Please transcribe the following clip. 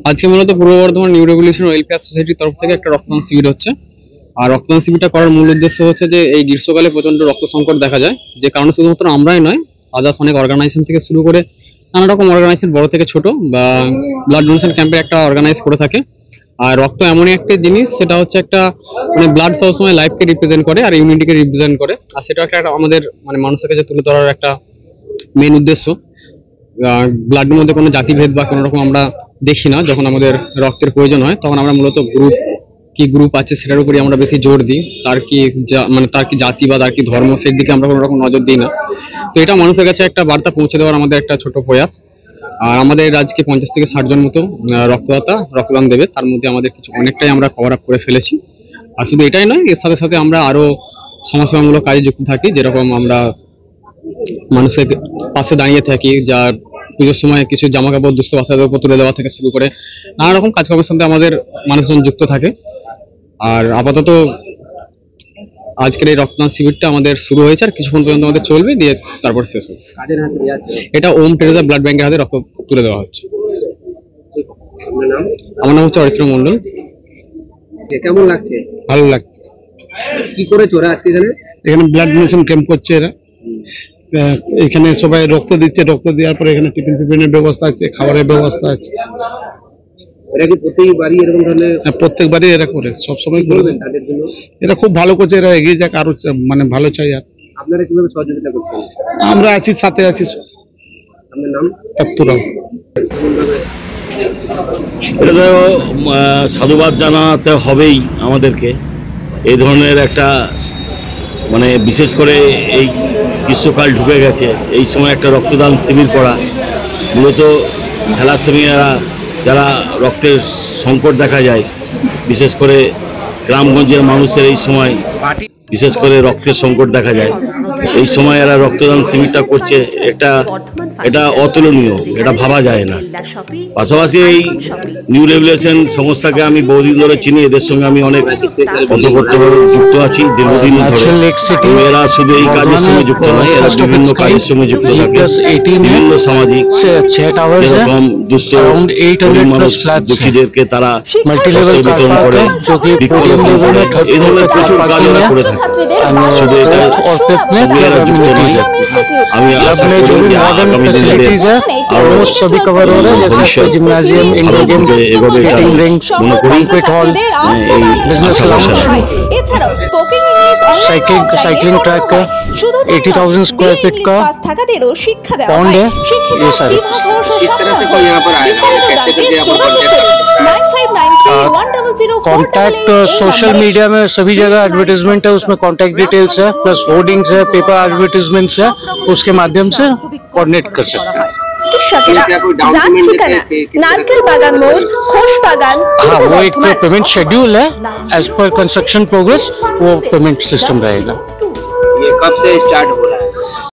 আজকে মূলত পূর্ব Bardhaman new revolution welfare সোসাইটির তরফ থেকে একটা রক্তদান শিবির হচ্ছে। আর রক্তদান শিবিরটা করার মূল উদ্দেশ্য হচ্ছে যে এই গ্রীষ্মকালে প্রচন্ড রক্ত সংকট দেখা যায়, যে কারণে শুধুমাত্র আমরাই নয়, আদার্স অনেক অর্গানাইজেশন থেকে শুরু করে নানা রকম অর্গানাইজেশন বড় থেকে ছোট বা ব্লাড ডোনেশন ক্যাম্পের একটা অর্গানাইজ করে থাকে। আর রক্ত এমনই একটা জিনিস, সেটা হচ্ছে একটা মানে ব্লাড সবসময় লাইফকে রিপ্রেজেন্ট করে আর ইউনিটিকে রিপ্রেজেন্ট করে। আর সেটা একটা আমাদের মানে মানুষের কাছে তুলে ধরার একটা মেন উদ্দেশ্য। ব্লাডের মধ্যে কোনো জাতিভেদ বা কোনো রকম আমরা দেখি না। যখন আমাদের রক্তের প্রয়োজন হয় তখন আমরা মূলত গ্রুপ আছে সেটার উপরই আমরা বেশি জোর দিই। তার কি জাতি বা তার কি ধর্ম, সেই দিকে আমরা কোনো রকম নজর দিই না। তো এটা মানুষের কাছে একটা বার্তা পৌঁছে দেওয়ার আমাদের একটা ছোট প্রয়াস। আর আমাদের আজকে 50 থেকে 60 জন মতো রক্তদাতা রক্তদান দেবে। তার মধ্যে আমাদের অনেকটাই আমরা কভার আপ করে ফেলেছি। আর শুধু এটাই নয়, এর সাথে সাথে আমরা আরো সমাজসেবামূলক কাজে যুক্ত থাকি, যেরকম আমরা মানুষের পাশে দাঁড়িয়ে থাকি, যার পুজোর সময় কিছু জামা কাপড় দুস্থ বাচ্চাদের উপর তুলে দেওয়া থেকে শুরু করে নানা রকম কাজকর্মের সাথে আমাদের মানুষজন যুক্ত থাকে। আর আপাতত আজকের এই রক্তদান শিবিরটা আমাদের শুরু হয়েছে আর কিছুক্ষণ পর্যন্ত আমাদের চলবে, দিয়ে তারপর শেষ হবে। এটা ওম টেরেজা ব্লাড ব্যাংকের হাতে রক্ত তুলে দেওয়া হচ্ছে। আমার নাম হচ্ছে অরিত্র মন্ডল। কেমন লাগছে? ভালো লাগছে। কি করে তোরা আজকে এখানে ব্লাড ডোনেশন ক্যাম্প করছে এরা। এখানে সবাই রক্ত দিচ্ছে, রক্ত দেওয়ার পরে এখানে টিফিনের ব্যবস্থা আছে, খাবারের ব্যবস্থা আছে। এরা কি প্রত্যেকবারই এরকম ধরনের? প্রত্যেকবারই এরা করে, সবসময় করবেন তাদের জন্য। এরা খুব ভালো করছে, এরা এগিয়ে যাক, আরো মানে ভালো চাই। আর আপনারা কিভাবে সহযোগিতা করছেন? আমরা আছি, সাথে আছি। আপনার নাম? টপ্পুরাম। এটা তো সাধুবাদ জানাতে হবেই আমাদেরকে। এই ধরনের একটা মানে বিশেষ করে এই গ্রীষ্মকাল ঢুকে গেছে, এই সময় একটা রক্তদান শিবির করা, মূলত থ্যালাসেমিয়ারা যারা রক্তের সংকট দেখা যায়, বিশেষ করে গ্রামগঞ্জের মানুষের এই সময় বিশেষ করে রক্তের সংকট দেখা যায়। এই সময় এরা রক্তদান শিবিরটা করছে, এটা অতুলনীয়, এটা ভাবা যায় না। পাশাপাশি এই নিউ রেভলিউশন সংস্থাকে আমি বহুদিন ধরে চিনি, এদের সঙ্গে আমি অনেক পদকর্তব্যে যুক্ত আছি দীর্ঘদিন ধরে। এরা শুধু এই কাজের সঙ্গে যুক্ত নয়, এরা বিভিন্ন কাজের সঙ্গে যুক্ত থাকে, বিভিন্ন সামাজিক যেরকম দুস্থ মানুষ দুঃখীদেরকে তারা বিতরণ করে, এই ধরনের প্রচুর কাজ এরা করে থাকে। শুধু এটা আমি আশা করি যে আগামী দিনে सभी कवर हो रहे हैं, जैसे gymnasium, indoor game, skating ring, banquet hall, business lounge, cycling track का 80,000 स्क्वायर फीट का पॉन्ड है। ये सारे किस तरह से कोई यहाँ पर आएगा, कैसे करके यहाँ पर कॉन्टैक्ट सोशल मीडिया में सभी जगह एडवर्टाइजमेंट है, उसमें कॉन्टैक्ट डिटेल्स है, प्लस होर्डिंग्स है, पेपर एडवर्टाइजमेंट्स है, उसके माध्यम से कोऑर्डिनेट कर सकते हैं। नारकेल बागान मोड़, खोश बागान। हाँ, वो एक पेमेंट शेड्यूल है, एज पर कंस्ट्रक्शन प्रोग्रेस वो पेमेंट सिस्टम रहेगा। ये कब से स्टार्ट हो रहा है?